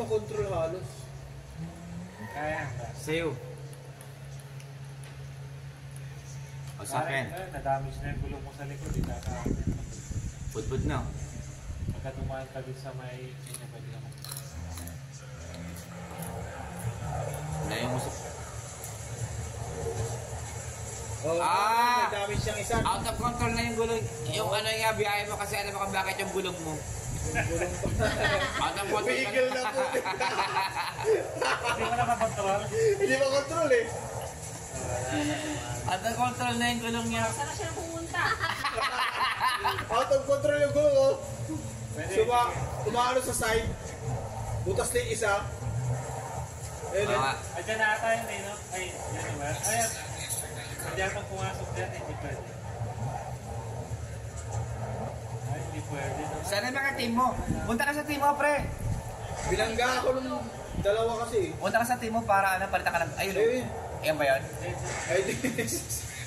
makontrol halos. Kaya. Sa'yo. O sa akin. Na-damage na yung gulong mo sa likod. Di ka Pudpud na. pagka tumahan ka dun sa may pwede naman. Layo mo sa... Oh, may damage siyang isa. Out of control na yung gulong. Yung ano yung biyahe mo kasi alam mo kung bakit yung gulong mo. Gulong pa. Out of control. Vehicle na po. Hindi mo na makontrol. Hindi makontrol eh. Out of control na yung gulong niya. Saan siya pumunta? Out of control yung gulong oh. Pwede. Tumaano sa side. Butas na yung isa. Ayun eh. Ayan na ata yun eh, no? Ay, yan ba? Ayan. Hindi atang pumasok dyan, hindi pwede. Ay, hindi pwede. No? Sana yung mga team mo. Punta ka sa team mo, pre. Binangga ako nung dalawa kasi. Punta ka sa team mo para ano, palitan ka ng... Ayun. Ayun. Ayan ba yan? Ay, di.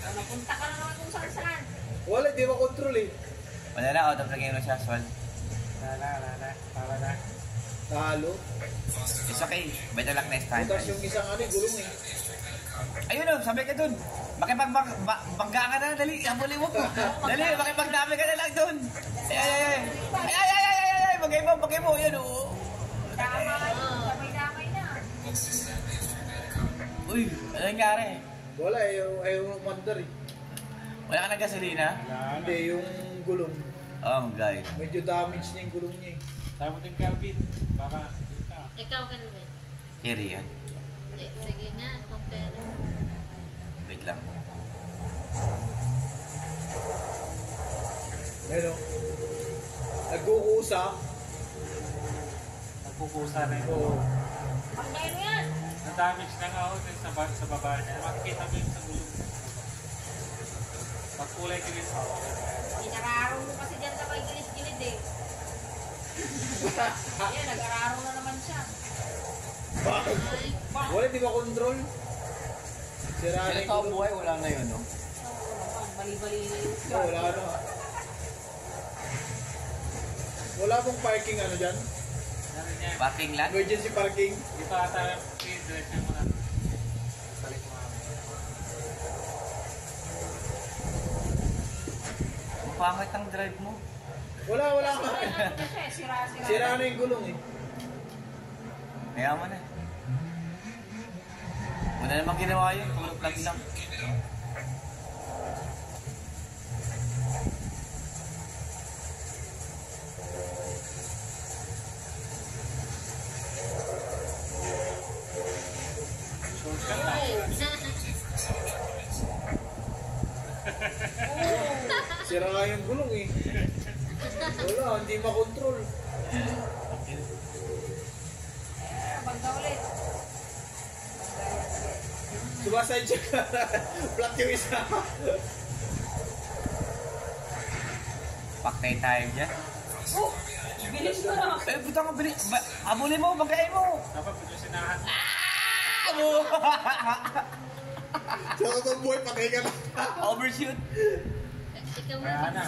Napunta ka na naman kung saan saan. Wala, di makontrol eh. Wala na, out of the game na siya, Sol. Para na. Talo. It's okay. Better luck next time. Butas yung isang ano, gulong eh. Ayun o, sabi ka dun. Makipagbangga ka na, dali. Habulin mo. Dali, makipagdami ka na lang dun. Ay. Bagay mo. Yan o. Damay na. Uy, ano nangyari? Wala, ayaw umandar eh. Wala ka ng gasolina? Hindi, yung gulong. Oh, God. Medyo damage na yung gulong niya eh. Sabi mo din, Calvin. Baka, Ikaw ka naman. Carry yan. Sige nga, compare. Wait lang. Ayun o. Nagkukusa. nagpupusa na yung Oo. gulong. Pagkain mo yan! Na-damage na nga ako dun sa baba niya. Makikita mo yung sa gulong. Pag kulay kilis ako. Inararong mo kasi dyan sa may gilis-gilid eh. Ayan, nag-ararong na naman siya. Bakit? Wala, di ba control? Sira na Sila yung tao gulong. buhay, wala na yun, no? Bali-bali na yun. Oo, wala na. Wala pong parking ano dyan? Ano niya? Parking lot? Emergency parking. Dito ata yung direction mo na. Balik mo nga. Ang pangit ang drive mo. Wala ka. Ano na siya eh, sira-sira. Sira na yung gulong eh. Kaya mo na. Wala namang ginawa yun, puro plug lang. Shortcut na. Sira nga yung gulong eh. Wala, hindi makontrol. Bangga ulit. Sumaside siya. Flat yung isa. Paktay tayo dyan. Oh! Bilis ko na. Eh, puta ka, bilis. Abulin mo, banggain mo. Dapat po yung sinahan. Abo! Sa totoong buhay, patay ka na. Overshoot. Ikaw mo. Kaya na.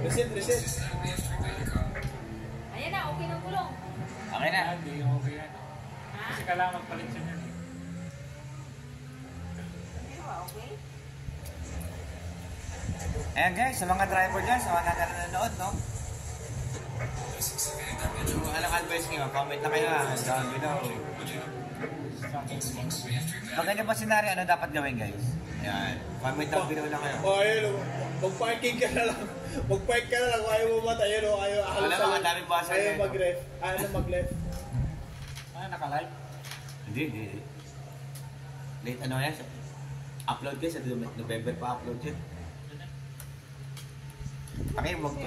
Reset. Ayan na, okay ng gulong. Okay na. Hindi yung okay yan. Ha? Kasi kailangan magpalit siya niyan. Ano ba, okay? Ayan guys, sa mga driver dyan, sa mga nanonood, no? Kung anong advice nyo, comment na kayo ha. Down below. Pag ganyan ba senaryo, ano dapat gawin guys? Ayan, comment down below na kayo. Oh, ayun o. Mag-parking ka na lang. Mag-park ka na lang. Ayaw mo matay. Ayun o. Ayaw Wala ba, ang daming buzzer Ayaw na yun. mag-ref. Ayaw mag-left. Ah, naka-live? Hindi. Late ano yan? Upload guys, sa November pa upload yun. Pakay, wag ko.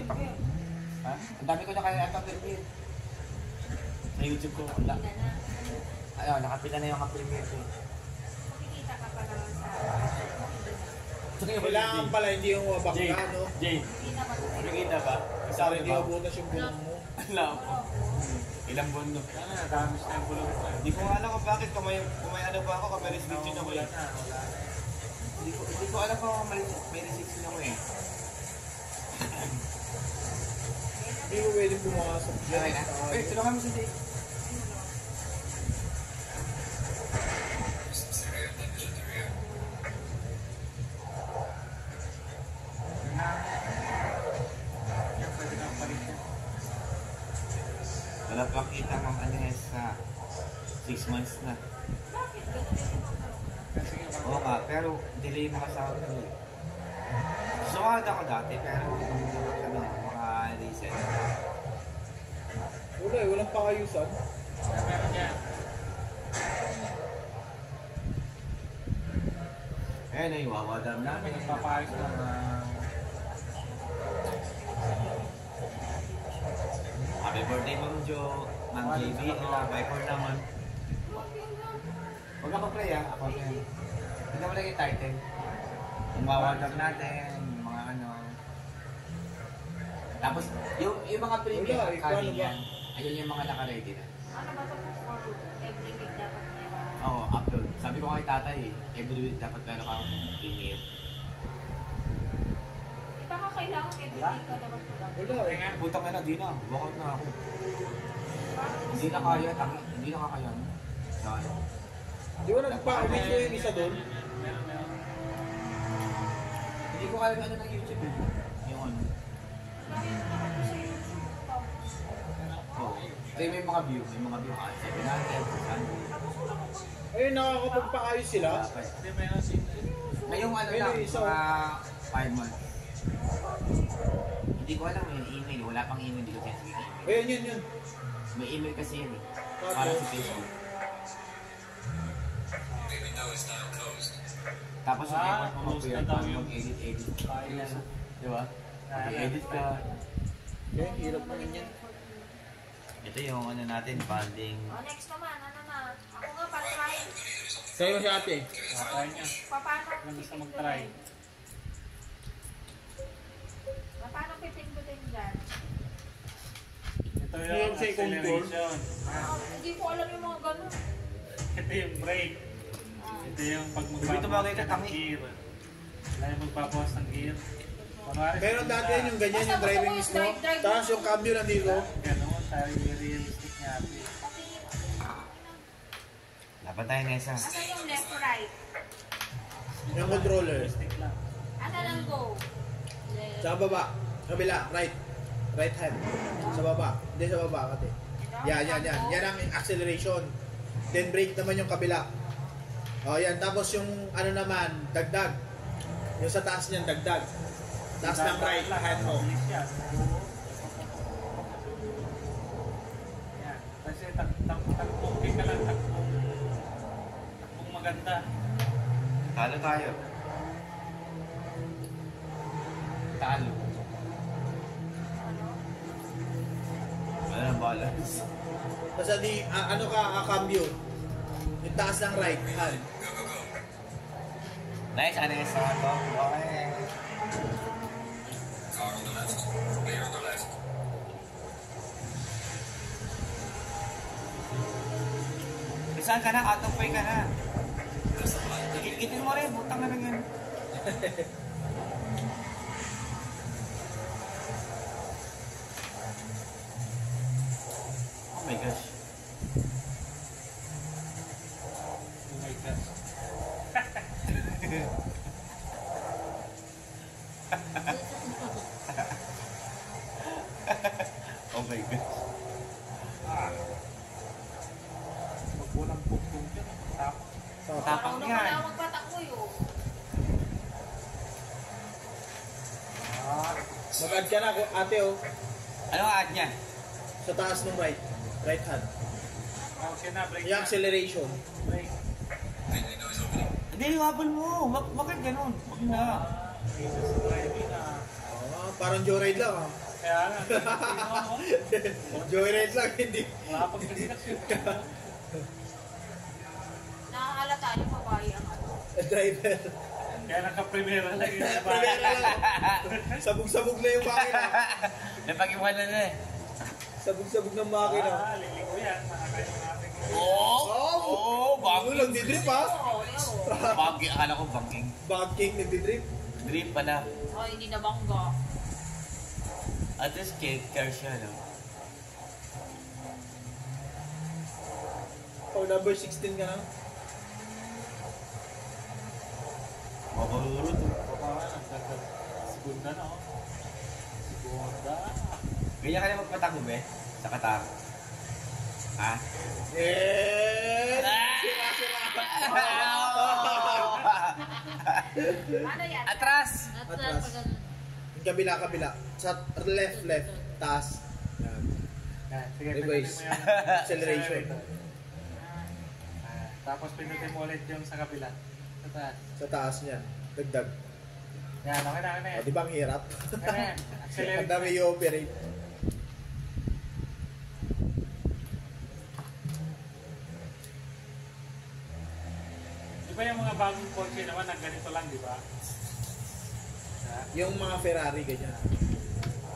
Ha? Ang dami ko na kaya ata premiere. Sa YouTube ko. Pila na. Ayun, nakapila na yung ka-premiere ko. Makikita ka pa naman sa... Kailangan pala hindi yung mabangga, no? Jay, Hindi na matuloy. nakikita ba? Para hindi mabutas yung gulong mo. Alam ko. Ilang buwan no? Kaya na, na-damage na yung gulong ko. Hindi ko alam kung bakit kung may ano ba ako, kung may restriction ako Wala eh. na, wala na. Hindi ko alam kung may restriction ako eh. Hindi mo pwede pumasok. Okay na. Uy, tulungan mo si Jay. Yan, pwede kang palit yan. Wala pang kita ng ano sa 6 months na. Bakit? Ganun din yung magkaroon. Kasi yung Oo nga, pero delay yung mga sahod ko eh. Sumahod ako dati, pero ano, mga reason. Wala eh, walang pakayusan. meron yan. Ayun na yung wawadam namin. Nagpapayos lang Happy birthday, Ma'am Jo. Ma'am JB, Viper naman. Huwag ka mag-play ah, ako yan. Hindi mo lang yung title. Yung wawadam natin, yung mga ano. Tapos, yung mga premium Wala, kanin paano ba? yan, ayun yung mga naka-ready na. Ano ba ito for every week dapat meron? Oo, upload. Sabi ko kay tatay, every week dapat meron kang premium. Di ba ka kailangan every week ka dapat wala? Wala eh. nga. Putang ina, di na. Walkout na ako. Parang Hindi na kaya, hindi na kaya. Yan. Di ba nagpa-commit ko yung isa doon? Meron. Hindi ko kaya ano ng YouTube eh. Yung ano. lagi mo naman sa YouTube. Tapos, Oo. Kaya may mga view. May mga view ka. 700, 600. tapos wala ko pa. Ayun, nakakapagpaayos sila. Hindi, meron si... Ngayong ano Ayun, lang, isa. mga 5 months. Hindi ko alam yung email. Wala pang email. Hindi ko kaya sige email. Ayun, yun. May email kasi yan eh. Para sa Facebook. Tapos yung effort mo close mag-edit, na daw paano yung- mag-edit. Ayun. Di ba? Mag-edit ka. Okay, hirap naman yan. Ito yung ano natin, banding. Oh, next naman, ano na? Ako nga, pa-try. Sa'yo si ate. Try niya. Paano Kung gusto mag-try. Paano pipindutin dyan? Ito Yung yung sa control. acceleration. Hindi ko alam yung mga ganun. Ito yung brake. Ito yung pag Dito bagay ka, ng tangi. gear. Wala yung magpapawas ng gear. Kunwari, Pero dati yun yung ganyan yung driving mismo. Tapos yung cambio nandito. Ganun, tayo yung realistic niya. Dapat tayo nesa. Ano yung left, right? Yung controller. Realistic lang. Ano lang go? Left. Sa baba. Kabila. Right. Right hand. Sa baba. Hindi sa baba kati. Yan. Yan ang acceleration. Then brake naman yung kabila. O yan. Tapos yung ano naman, dagdag. Yung sa taas niyan, dagdag. Taas ng right hand mo. Mabilis yan. Yan. Kasi takbong ka lang, takbong maganda. Talo tayo. Talo. Wala nang balance. Basta di, ano ka, cambio. Yung taas ng right hand. Nice, ano yung sa to? Okay. Saan ka na? Out of way ka na. Ikitin mo rin, butang na lang yun. Oh my gosh. Oh my gosh. Oh my gosh. Huwag mo lang pukpuk yun. Tapos. Tapang Parang yan. wala magpatakbo yun. Mag-add ka na, ate oh. Ano ang add niya? Sa taas ng right. Right hand. Okay na, brake Yung na. acceleration. Brake. Hindi, iwabol mo. Bakit ganun? Huwag na. Jesus driving na. Parang joyride lang ah. Kaya nga, Joyride lang, hindi. wala pang distraction. Nakahalata yung babae ang ano. Driver. Kaya naka-primera lang yun. Primera lang. Sabog-sabog na yung makina. Napag-iwala na eh. Sabog-sabog ng makina. Liliko yan. Makakain natin. Oo, Ano, nagdidrip ha? Oo, oo. Banking, akala ko banking. Banking, nagdidrip. Drip pala. Oh, hindi na bangga. At least care siya, no? Pag number 16 ka na. Mabaluro to. Baka ang ganda. Segunda na, oh. Segunda. Ganyan ka na magpatakbo, be? Sa Qatar. Ha? Eh! Ano yan? Atras! Atras. Yung kabila. Sa left, taas. Yan. Yan, sige, Reverse. pindutin mo yung Acceleration. Tapos pindutin mo ulit yung sa kabila. Sa taas. Sa taas niya. Dagdag. Yan, okay na, okay na O, yan. di ba ang hirap? Okay na yan. Ang Accelerate. dami i-operate. Di ba yung mga bagong kotse naman na ganito lang, di ba? Ha? Yung mga Ferrari, ganyan.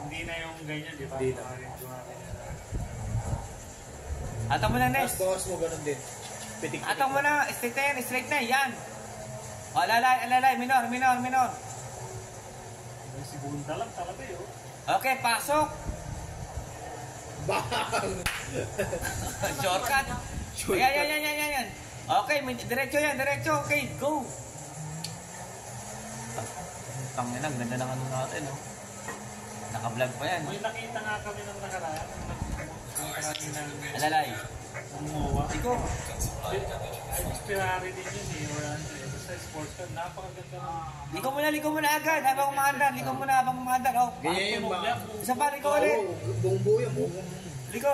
Hindi na yung ganyan, di ba? Hindi na. Mga ganyan. Atang mo na, Tapos Nes. bawas mo ganun din. Pitik-pitik Atang mo na. Straight na yan. Straight na. Yan. O, alalay. Minor. Yung segunda lang talaga yun. Okay, pasok. Bang! Shortcut. Yan. Okay, diretso yan. Okay, go. Tangin na, ganda ng ano natin, no? Naka-vlog pa yan. May nakita nga kami ng nakaraan. Punta kami ng Alalay. MOA. Iko. Ay, Ferrari din yun eh. Or ano eh. Basta sports car. Napakaganda ng... Liko mo na agad. Habang umaandar. Oh, Ganyan yung mga... isa pa, liko ulit. Oo, buong buo yung buong. Liko.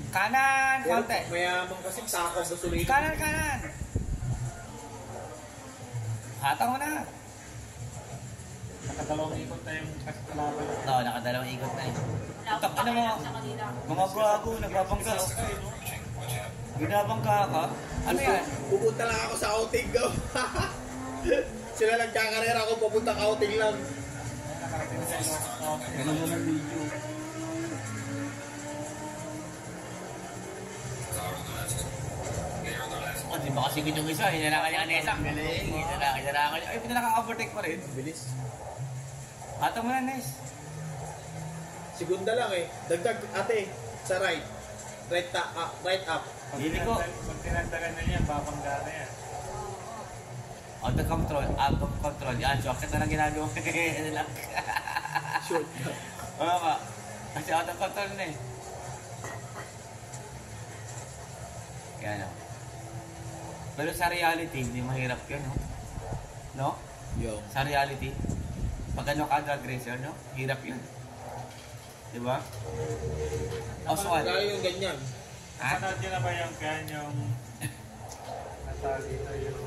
Kanan, Pero konti. mayaman kasi takaw gasolina. Kanan. Hatang mo na. Nakadalawang ikot na yung kalaban. Oo, nakadalawang ikot na eh. Lapit Ano mo? sa kanila. Mga gago, nagbabangga. Ginabangga ka? Ano yan? Pupunta lang ako sa outing ko. Sila nagkakarera ako, pupunta outing lang. Nakarating sa ilo. Ganun mo ng video. Oh, di ba kasi yung isa? Hinalakan niya Nesa. Galing. Hinalakan niya. Ay, pinaka-overtake pa rin. Bilis. Hatang mo na, Nes. Segunda lang eh. Dagdag ate sa right. Right up. Hindi ko. Pag tinagdagan na yan, babangga na yan. Out of control. Yan, shortcut na lang ginagawa. Ano lang. Short. Oo ka. Kasi out of control na eh. Yan o. Pero sa reality, hindi mahirap yun, no? No? Yo. Sa reality, pag ano ka aggressor, no? Hirap yun. Diba? Oswald. Kaya yung ganyan. Ha? Panood nyo na ba yung kanyang natawag dito yung